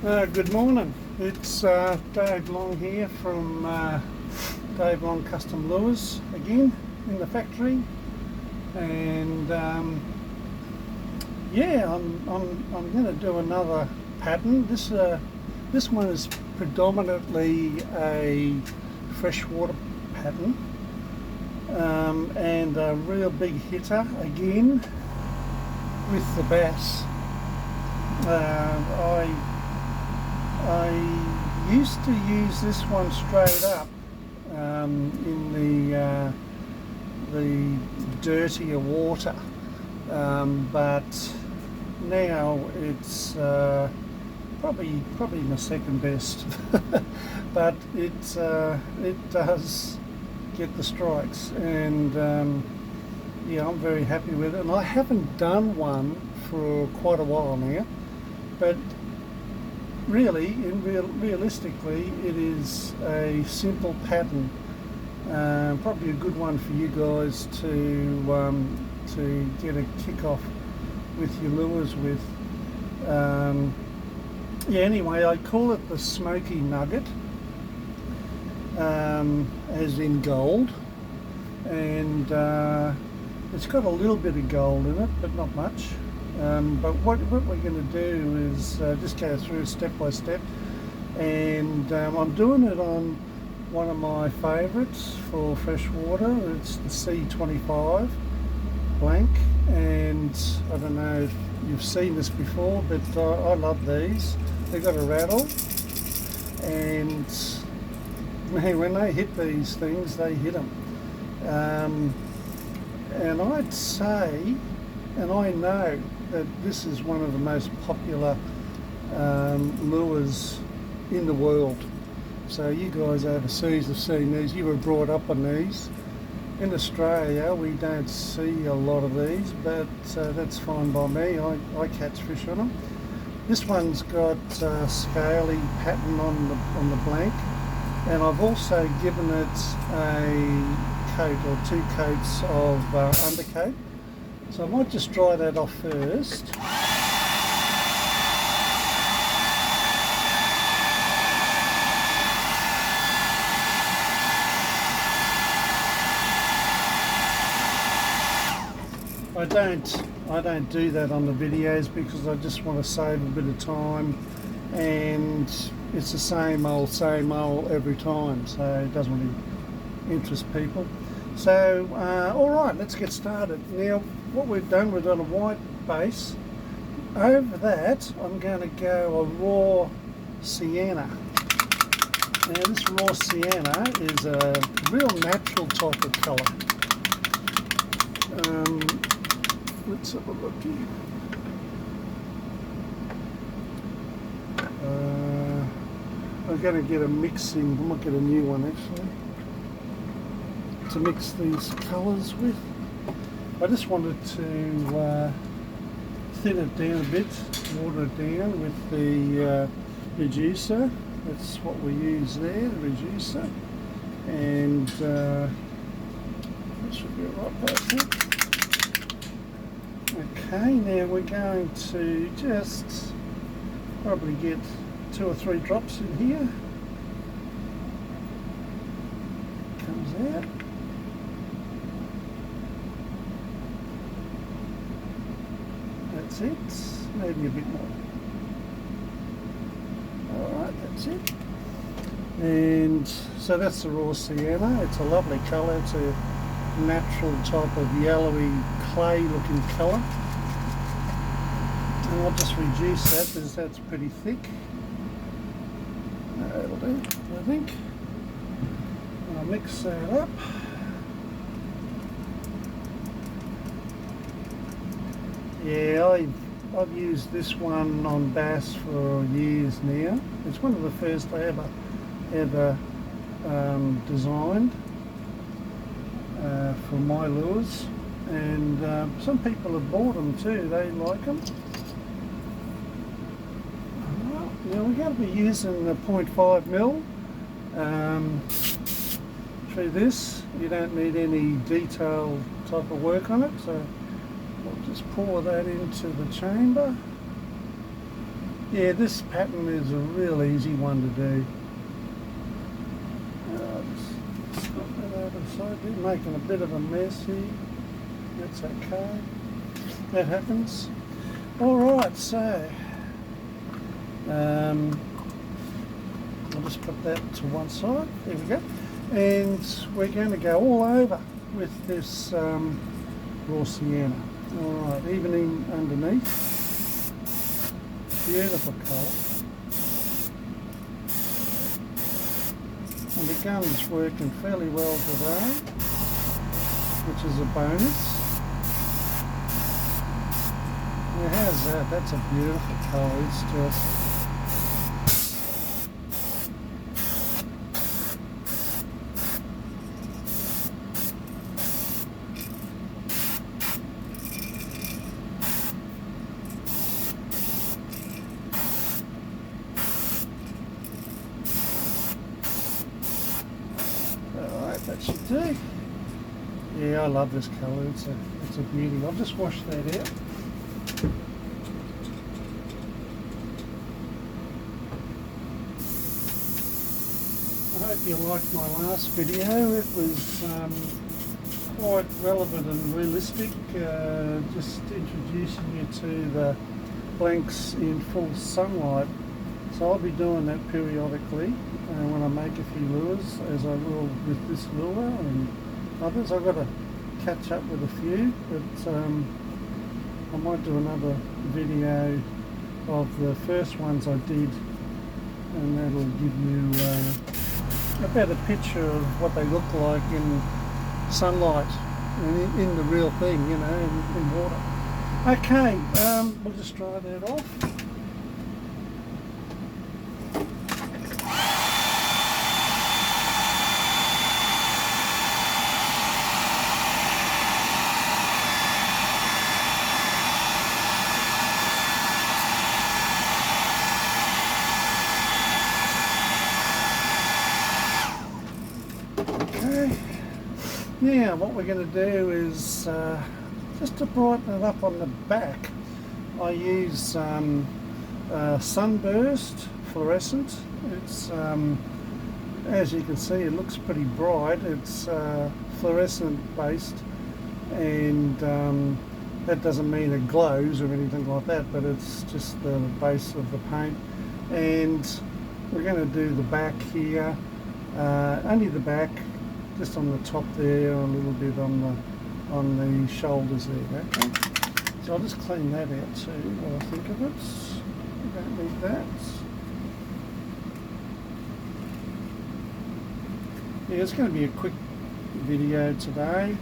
Good morning. It's Dave Long here from Dave Long Custom Lures again in the factory, and yeah, I'm going to do another pattern. This one is predominantly a freshwater pattern, and a real big hitter again with the bass. I used to use this one straight up in the dirtier water, but now it's probably my second best. But it does get the strikes, and yeah, I'm very happy with it. And I haven't done one for quite a while now, but really, realistically, it is a simple pattern. Probably a good one for you guys to get a kick off with your lures with. Yeah. Anyway, I call it the Smokey Nugget, as in gold, and it's got a little bit of gold in it, but not much. But what we're going to do is just go through step by step, and I'm doing it on one of my favourites for freshwater. It's the C25 blank, and I don't know if you've seen this before, but I love these. They've got a rattle, and man, when they hit these things, they hit them. And I'd say, and I know that this is one of the most popular lures in the world. So you guys overseas have seen these. You were brought up on these. In Australia, we don't see a lot of these, but that's fine by me. I catch fish on them. This one's got a scaly pattern on the blank, and I've also given it a coat or two coats of undercoat. So I might just dry that off first. I don't do that on the videos because I just want to save a bit of time, and it's the same old every time, so it doesn't really interest people. So alright, let's get started. Now what we've done a white base. Over that I'm going to go a raw sienna. Now this raw sienna is a real natural type of colour. Let's have a look here. I'm going to get a mixing, I might get a new one actually, to mix these colours with. I just wanted to thin it down a bit, water it down with the reducer. That's what we use there, the reducer. And that should be right about that. Okay, now we're going to just probably get 2 or 3 drops in here. Comes out. That's it, maybe a bit more. Alright, that's it. And so that's the raw sienna. It's a lovely colour. It's a natural type of yellowy clay looking colour. And I'll just reduce that because that's pretty thick. That'll do, I think. I'll mix that up. Yeah, I've used this one on bass for years now. It's one of the first I ever designed for my lures, and some people have bought them too. They like them. Now we're going to be using the 0.5 mil. Through this, you don't need any detailed type of work on it, so I'll just pour that into the chamber. Yeah, this pattern is a real easy one to do. Just stop that over the side there, making a bit of a mess here. That's okay. That happens. Alright, so I'll just put that to one side. There we go. And we're going to go all over with this raw sienna. Alright, even in underneath. Beautiful colour. And the gun's working fairly well today, which is a bonus. Now how's that? That's a beautiful colour. It's just... that should do. Yeah, I love this colour. It's a beauty. I'll just wash that out. I hope you liked my last video. It was quite relevant and realistic, just introducing you to the blanks in full sunlight. So I'll be doing that periodically when I make a few lures, as I will with this lure and others. I've got to catch up with a few, but I might do another video of the first ones I did, and that'll give you a better picture of what they look like in sunlight and in the real thing, you know, in water. Okay, we'll just dry that off. Now what we're going to do is just to brighten it up on the back, I use Sunburst Fluorescent. It's as you can see, it looks pretty bright. It's fluorescent based, and that doesn't mean it glows or anything like that, but it's just the base of the paint. And we're going to do the back here, only the back, just on the top there, a little bit on the shoulders there. Okay, so I'll just clean that out too while I think of it. We don't need that. Yeah, it's going to be a quick video today.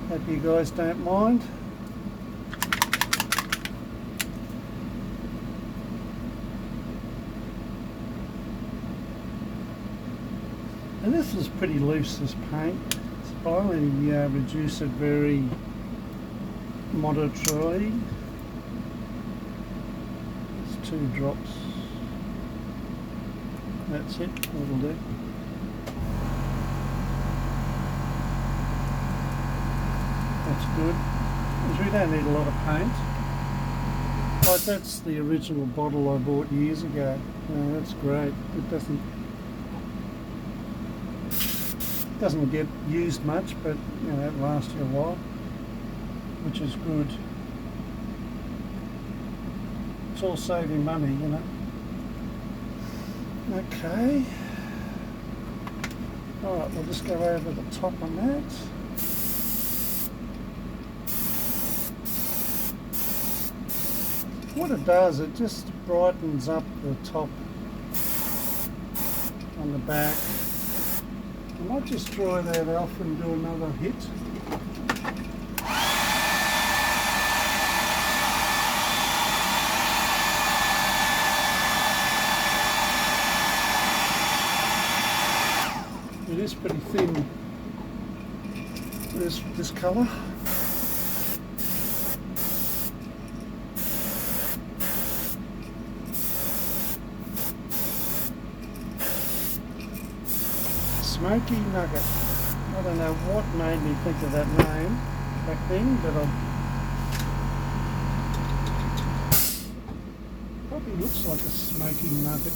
I hope you guys don't mind. And this is pretty loose, this paint, so I only reduce it very moderately. It's 2 drops. That's it, that'll do. That's good, because we don't need a lot of paint. Like, that's the original bottle I bought years ago. That's great. It doesn't get used much, but you know, it lasts you a while, which is good. It's all saving money, you know. Okay. Alright, we'll just go over the top on that. What it does, it just brightens up the top on the back. I might just dry that off and do another hit. It is pretty thin, this colour. Smokey Nugget. I don't know what made me think of that name back then, but It looks like a Smokey Nugget.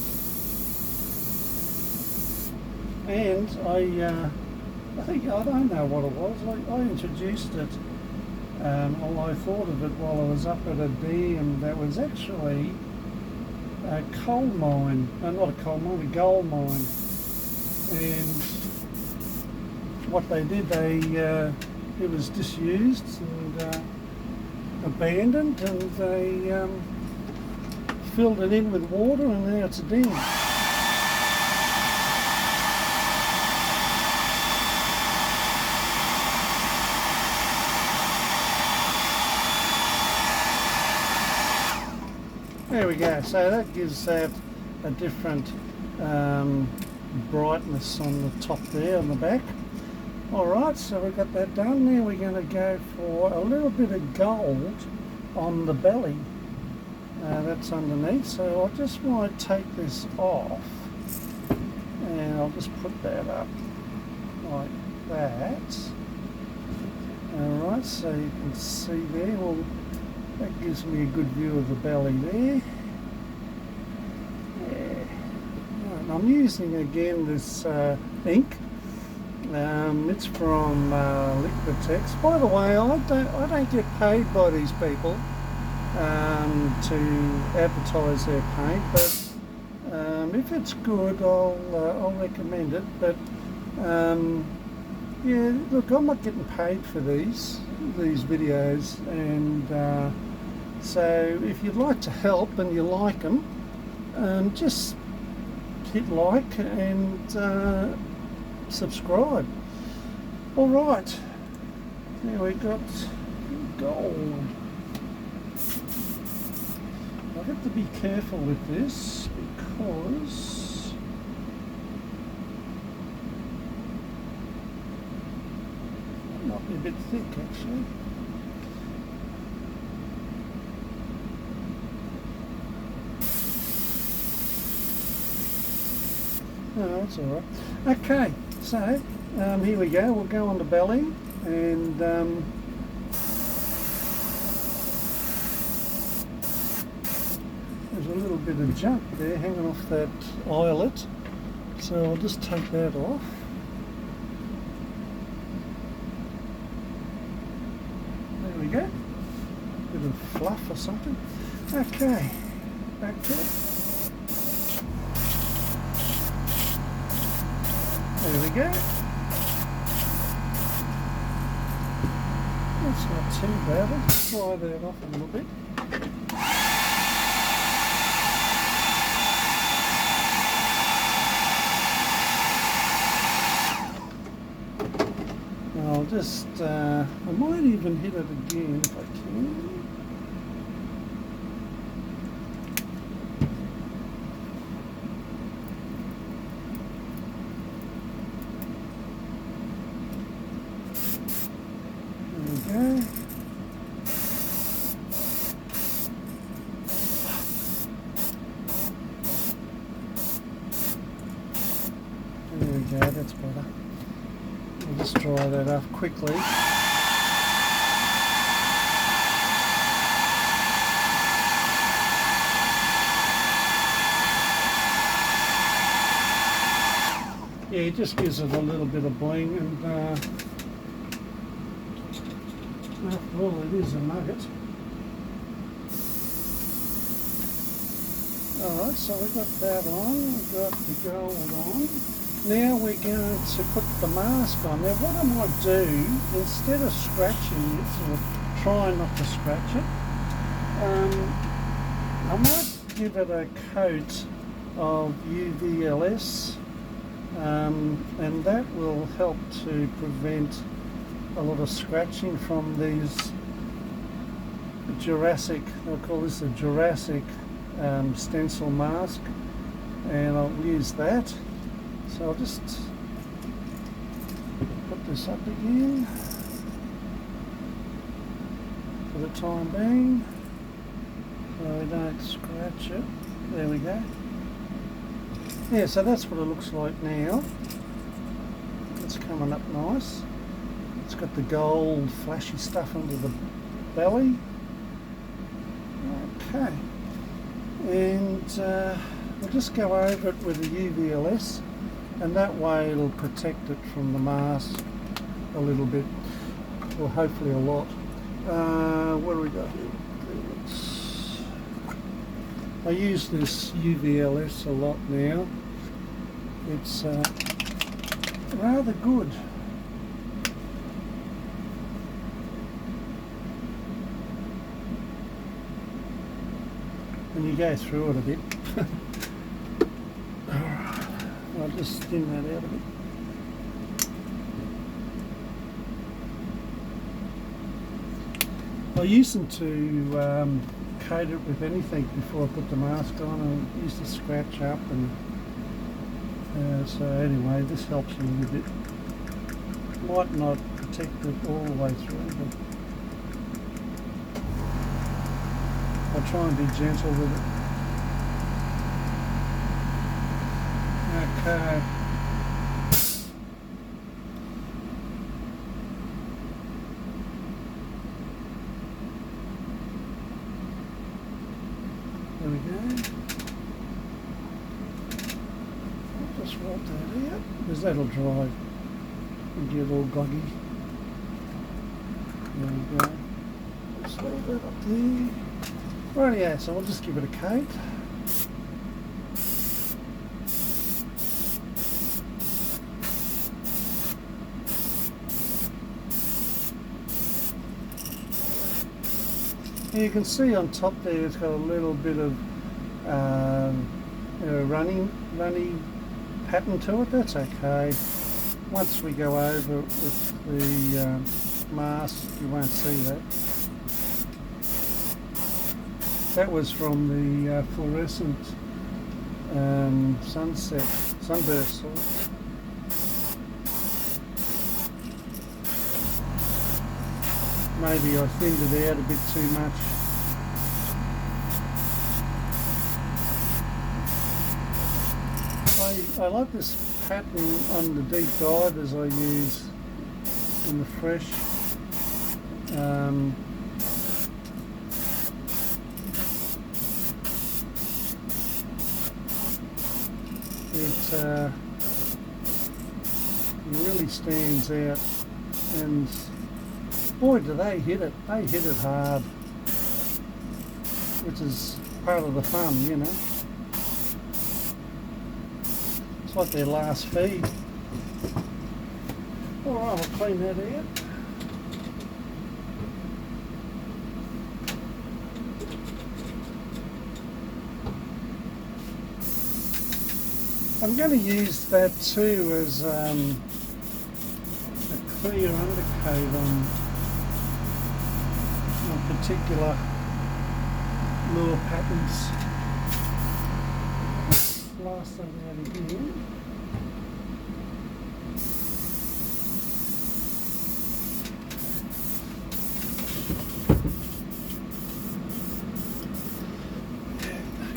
And I think, I don't know what it was, I introduced it, or I thought of it while I was up at a dam that was actually a coal mine, not a coal mine, a gold mine. And what they did, it was disused and abandoned, and they filled it in with water, and now it's a dam. There we go, so that gives that a different brightness on the top there, on the back. Alright, so we've got that done. Now we're going to go for a little bit of gold on the belly. That's underneath, so I just want to take this off, and I'll just put that up like that. Alright, so you can see there, well, that gives me a good view of the belly there. Yeah. Right, and I'm using again this ink. It's from Liquitex. By the way, I don't get paid by these people to advertise their paint, but if it's good, I'll recommend it. But yeah, look, I'm not getting paid for these videos, and so if you'd like to help and you like them, just hit like and subscribe. All right, now we've got gold. I have to be careful with this because it might be a bit thick actually. Oh, that's all right. Okay, so here we go. We'll go on the belly, and there's a little bit of junk there hanging off that eyelet, so I'll just take that off. There we go. Bit of fluff or something. Okay, back to it. There we go. That's not too bad. I'll just dry that off a little bit. And I'll just, I might even hit it again if I can. There we go, that's better. I'll just dry that off quickly. Yeah, it just gives it a little bit of bling, and after all, it is a nugget. Alright, so we've got that on, we've got the gold on. Now we're going to put the mask on. Now what I might do, instead of scratching it, or try not to scratch it, I might give it a coat of UVLS, and that will help to prevent a lot of scratching from these Jurassic, I'll call this a Jurassic stencil mask, and I'll use that. So I'll just put this up again for the time being, so we don't scratch it. There we go. Yeah, so that's what it looks like now. It's coming up nice. It's got the gold flashy stuff under the belly. Okay. and we'll just go over it with a UVLS, and that way it'll protect it from the mask a little bit, or hopefully a lot. What do we got here? I use this UVLS a lot now. It's rather good. And you go through it a bit. Alright, I'll just thin that out a bit. I used to coat it with anything before I put the mask on. I used to scratch up, and so anyway, this helps a little bit. Might not protect it all the way through, but I'll try and be gentle with it. Okay. There we go. I'll just wipe that out, because that'll dry and get all goggy. There we go. Just leave that up there. Rightio, so we'll just give it a coat. And you can see on top there it's got a little bit of runny pattern to it. That's okay. Once we go over it with the mask, you won't see that. That was from the fluorescent sunburst sort. Maybe I thinned it out a bit too much. I like this pattern on the deep divers I use in the fresh. It really stands out, and boy do they hit it. They hit it hard, which is part of the fun, you know. It's like their last feed. Alright, I'll clean that out. I'm going to use that too as a clear undercoat on particular lure patterns. Blast that out again.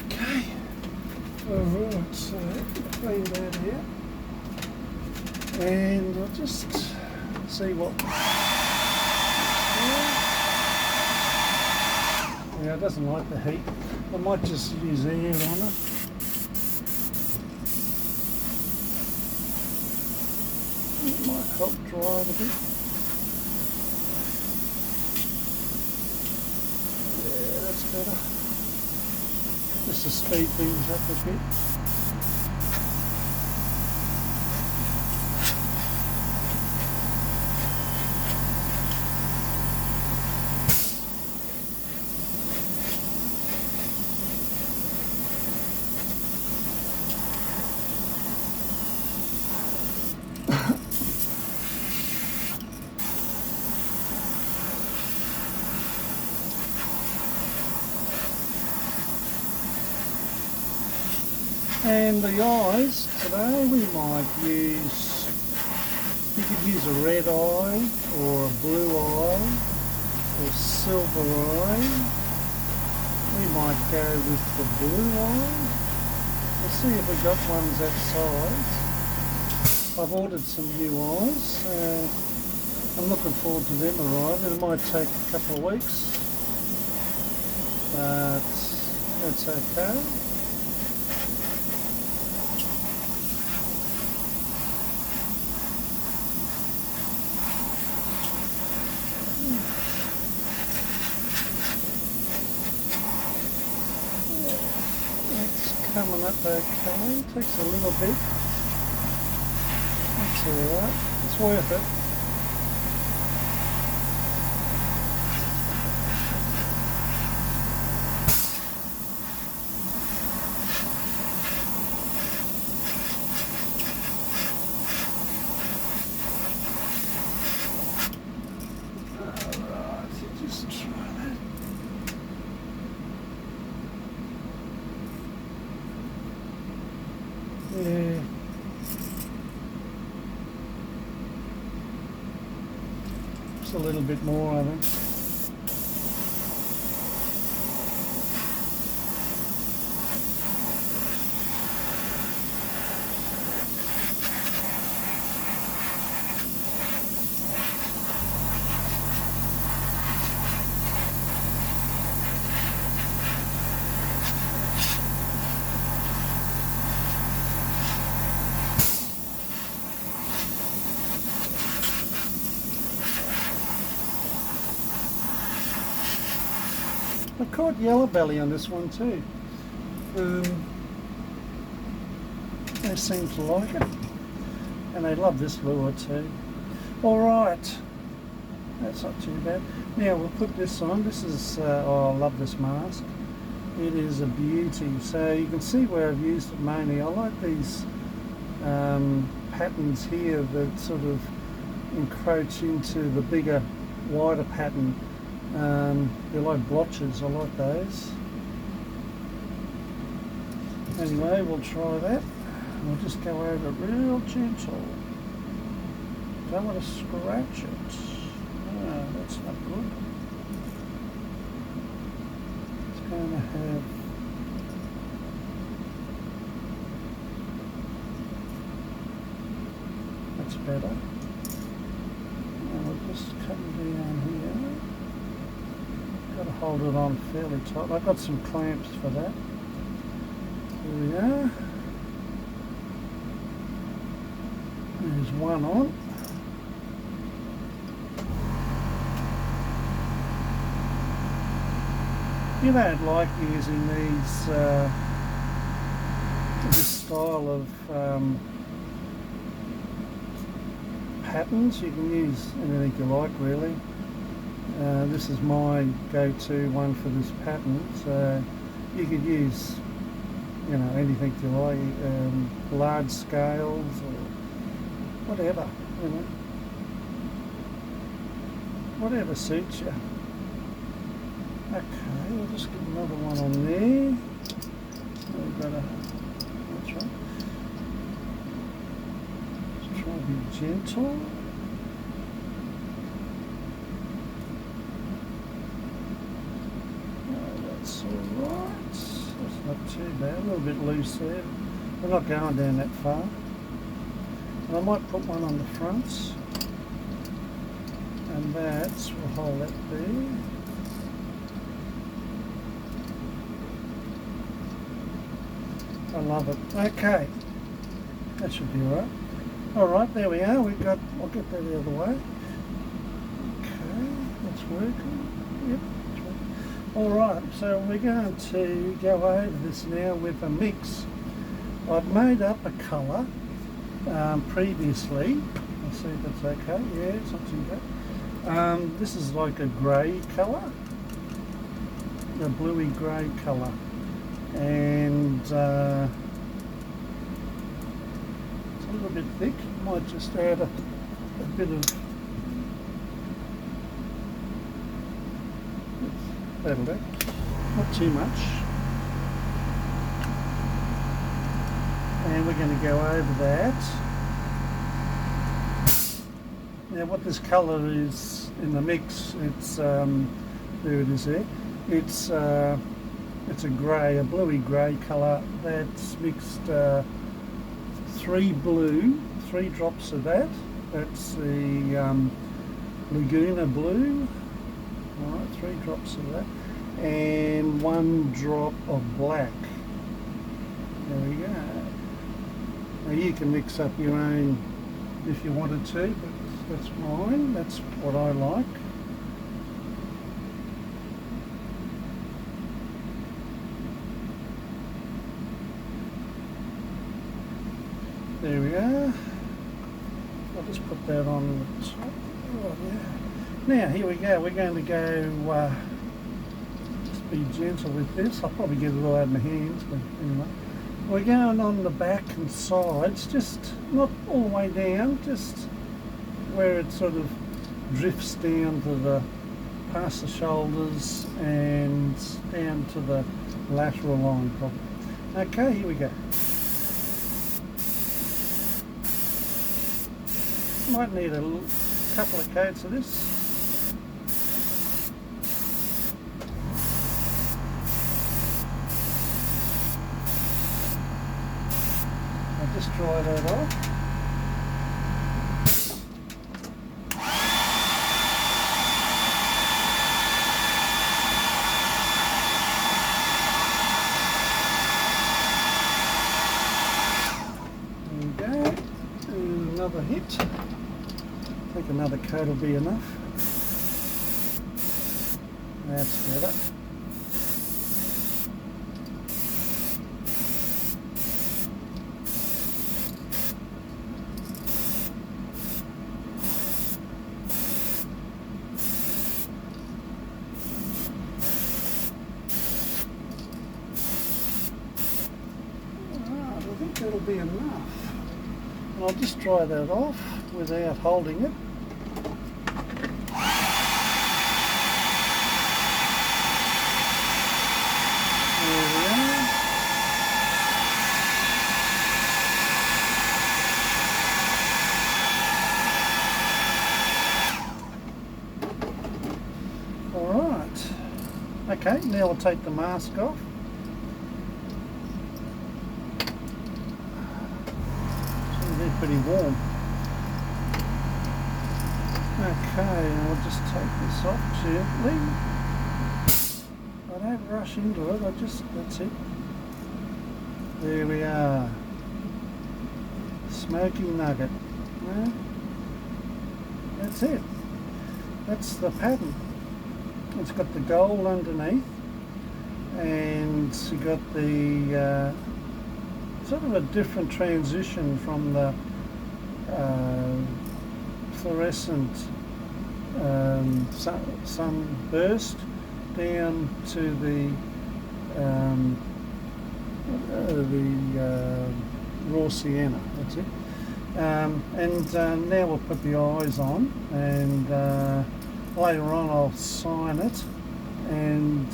Okay. Alright, so clean that out. And I'll just see what. Yeah, it doesn't like the heat. I might just use air on it. It might help dry it a bit. Yeah, that's better. Just to speed things up a bit. And the eyes, today we might use, you could use a red eye or a blue eye or silver eye. We might go with the blue eye. We'll see if we got ones that size. I've ordered some new eyes. I'm looking forward to them arriving. It might take a couple of weeks, but That's okay. It's coming up okay. Takes a little bit. That's alright. It's worth it. Yeah. Just a little bit more, I think. I caught yellow belly on this one too. They seem to like it, and they love this lure too. Alright, that's not too bad. Now we'll put this on. This is, oh, I love this mask. It is a beauty. So you can see where I've used it mainly. I like these patterns here that sort of encroach into the bigger, wider pattern. They're like blotches, I like those. Anyway, we'll try that. We'll just go over it real gentle. Don't want to scratch it. No, that's not good. It's going to have... That's better. And we'll just come down here. Got to hold it on fairly tight. I've got some clamps for that. There we are. There's one on. You don't like using these, this style of patterns. You can use anything you like, really. This is my go-to one for this pattern, so you could use, you know, anything you like, large scales or whatever, you know, whatever suits you. Okay, we'll just get another one on there. We've got a, that's right. Let's try to be gentle. Alright, that's not too bad, a little bit loose there. We're not going down that far. And I might put one on the fronts, and that's, we'll hold that there. I love it. Okay, that should be alright. Alright, there we are. We've got, I'll get that the other way. Okay, that's working. Yep. Alright, so we're going to go over this now with a mix. I've made up a colour previously. Let's see if that's okay. Yeah, it's not too bad. This is like a grey colour, a bluey grey colour, and it's a little bit thick. Might just add a bit of, that'll do, not too much. And we're going to go over that. Now what this colour is in the mix, it's, there it is there, it's a grey, a bluey grey colour that's mixed 3 blue, 3 drops of that, that's the Laguna blue. Alright, 3 drops of that, and 1 drop of black. There we go. Now you can mix up your own if you wanted to, but that's mine. That's what I like. There we are. I'll just put that on the top. Oh, yeah. Now here we go. We're going to go. Just be gentle with this. I'll probably get it all out of my hands, but anyway. We're going on the back and sides, just not all the way down, just where it sort of drifts down to the past the shoulders and down to the lateral line probably. Okay, here we go. Might need a couple of coats of this. I'll just dry that off. There we go. And another hit. I think another coat will be enough. That's better. I think that'll be enough. And I'll just dry that off without holding it. There we are. Alright. Okay, now I'll take the mask off. They're pretty warm. Okay, I'll just take this off gently. I don't rush into it, that's it. There we are. Smokey Nugget. Yeah. That's it. That's the pattern. It's got the gold underneath, and it's got the sort of a different transition from the fluorescent sunburst down to the raw sienna. That's it. And now we'll put the eyes on, and later on I'll sign it and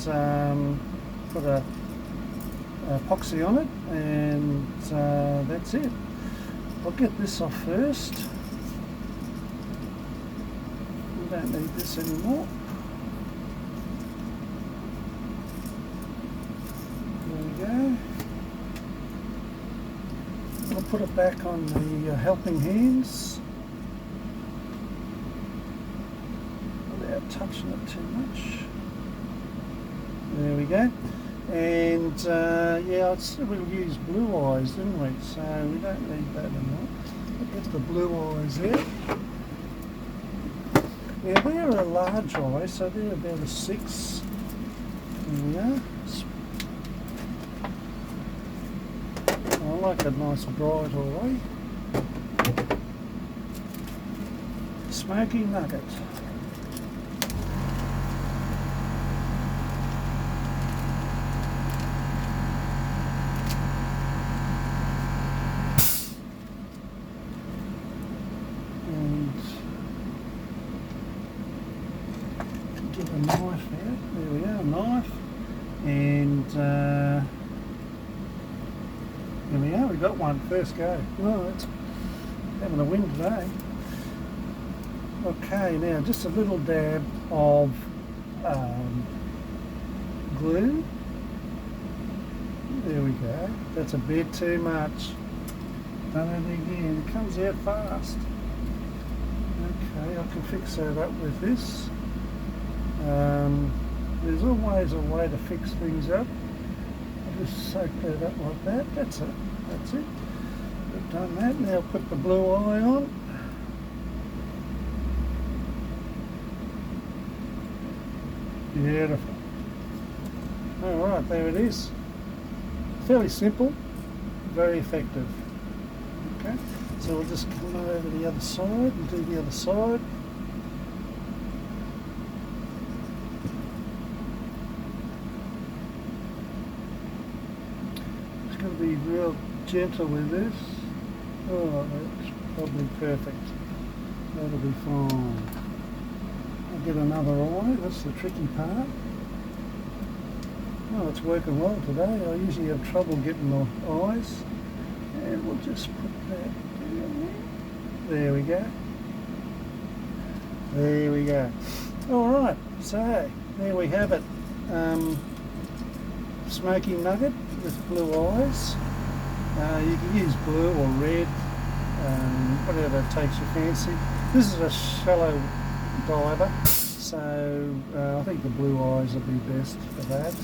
put a epoxy on it, and that's it. I'll get this off first. We don't need this anymore. There we go. I'll put it back on the helping hands without touching it too much. There we go. And yeah, we'll use blue eyes, didn't we? So we don't need that anymore. We'll get the blue eyes there. Yeah, they're a large eye, so they're about a 6. There we are. I like a nice bright eye. Smokey Nugget. Get a knife out. There we are, knife. And there we are, we got one, first go. Oh, it's having a win today. Okay, now just a little dab of glue. There we go. That's a bit too much. Done it again. It comes out fast. Okay, I can fix that up with this. There's always a way to fix things up. I'll just soak that up like that. That's it. That's it. We've done that. Now put the blue eye on. Beautiful. Alright, there it is. Fairly simple, very effective. Okay, so we'll just come over the other side and do the other side. Just got to be real gentle with this. Oh, that's probably perfect. That'll be fine. I'll get another eye, that's the tricky part. Well, it's working well today. I usually have trouble getting the eyes. And we'll just put that down there. There we go. There we go. Alright, so there we have it. Smokey Nugget with blue eyes. You can use blue or red, whatever takes your fancy. This is a shallow diver, so I think the blue eyes will be best for that.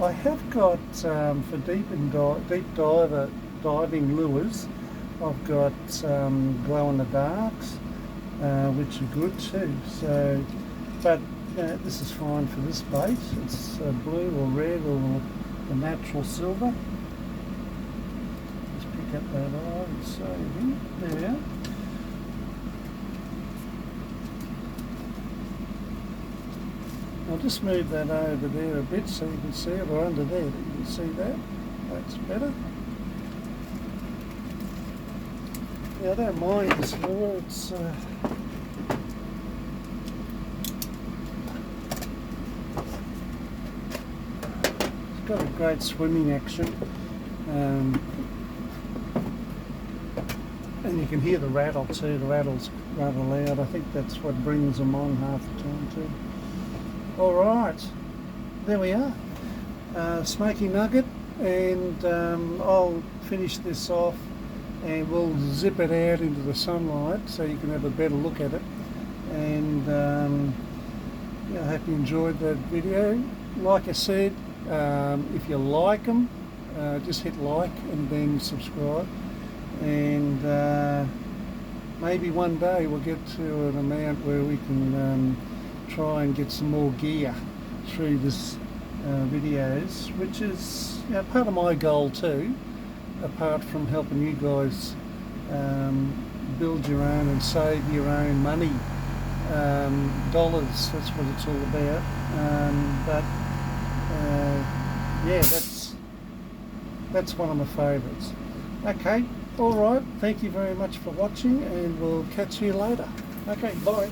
I have got, for deep diving lures, I've got glow in the darks, which are good too. So, but this is fine for this bait. It's blue or red or the natural silver. Just pick up that eye and save it. There we are. I'll just move that over there a bit so you can see it, or under there, you can see that. That's better. Yeah, I don't mind this lure, it's got a great swimming action. And you can hear the rattle too, the rattle's rather loud. I think that's what brings them on half the time too. Alright, there we are, Smokey Nugget, and I'll finish this off and we'll zip it out into the sunlight so you can have a better look at it. And yeah, I hope you enjoyed that video. Like I said, if you like them, just hit like and then subscribe, and maybe one day we'll get to an amount where we can try and get some more gear through this videos, which is, you know, part of my goal too, apart from helping you guys build your own and save your own money, dollars, that's what it's all about. But yeah, that's one of my favourites. Okay, alright, thank you very much for watching, and we'll catch you later. Okay, bye.